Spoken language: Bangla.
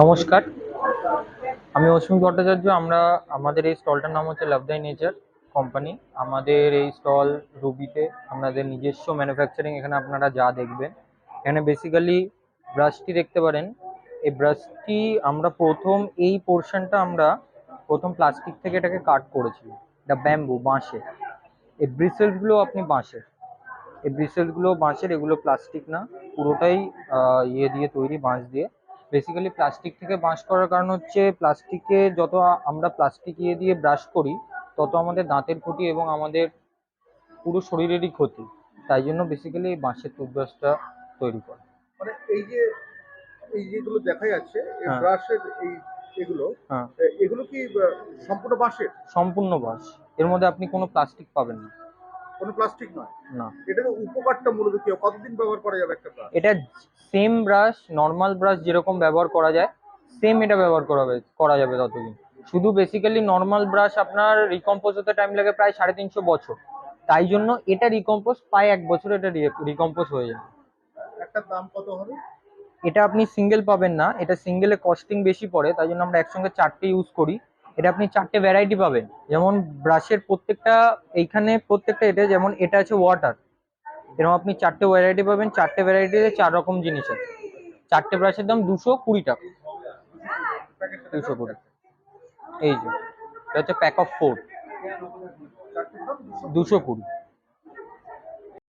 নমস্কার, আমি অশ্বিনী ভট্টাচার্য। আমাদের এই স্টলটার নাম হচ্ছে লাভ দাই নেচার কোম্পানি। আমাদের এই স্টল রুবিতে আমাদের নিজস্ব ম্যানুফ্যাকচারিং। এখানে আপনারা যা দেখবেন, এখানে বেসিক্যালি ব্রাশটি দেখতে পারেন। এই ব্রাশটি আমরা এই পোর্শনটা আমরা প্রথম প্লাস্টিক থেকে এটাকে কাট করেছি। এটা ব্যাম্বু, বাঁশের। এই ব্রিসেলসগুলো আপনি বাঁশের, এই ব্রিসেলসগুলো বাঁশের, এগুলো প্লাস্টিক না। পুরোটাই ইয়ে দিয়ে তৈরি, বাঁশ দিয়ে। বেসিক্যালি প্লাস্টিক থেকে বাঁশ করার কারণ হচ্ছে প্লাস্টিকে যত আমরা প্লাস্টিক ইয়ে দিয়ে ব্রাশ করি, তত আমাদের দাঁতের ক্ষতি এবং আমাদের পুরো শরীরেরই ক্ষতি। তাই জন্য বেসিক্যালি এই বাঁশের টুথব্রাশটা তৈরি করে। মানে এই যেগুলো দেখা যাচ্ছে এই হ্যাঁ, ব্রাশের এগুলো হ্যাঁ, এগুলো কি সম্পূর্ণ বাঁশের? সম্পূর্ণ বাঁশ। এর মধ্যে আপনি কোনো প্লাস্টিক পাবেন না। কোনো প্লাস্টিক নয়? না, এটার উপকারটা মূলত কি? কতদিন ব্যবহার করা যাবে একটা ব্রাশ? এটা সেম ব্রাশ, নর্মাল ব্রাশ যেরকম ব্যবহার করা যায়, সেম এটা ব্যবহার করা যাবে ততদিন। শুধু বেসিক্যালি নর্মাল ব্রাশ আপনার রিকম্পোজ হতে টাইম লাগে প্রায় 350 বছর। তাই জন্য এটা রিকম্পোজ প্রায় 1 বছর, এটা রিকম্পোজ হয়ে যাবে। একটার দাম কত হবে? এটা আপনি সিঙ্গেল পাবেন না, এটা সিঙ্গেলে কস্টিং বেশি পড়ে, তাই জন্য আমরা একসঙ্গে 4টে ইউজ করি। এটা আপনি 4টে ভ্যারাইটি পাবেন। যেমন ব্রাশের প্রত্যেকটা, এইখানে প্রত্যেকটা, এটা যেমন এটা আছে ওয়াটার, এরকম আপনি 4টে ভ্যারাইটি পাবেন। 4টে ভ্যারাইটিতে 4 রকম জিনিস আছে। 4টে ব্রাশের দাম 220 টাকা। প্যাকেটটা দেখা 220। যাচ্ছে? এই যে এটা হচ্ছে প্যাক অফ 4, চারটের দাম 220? 220।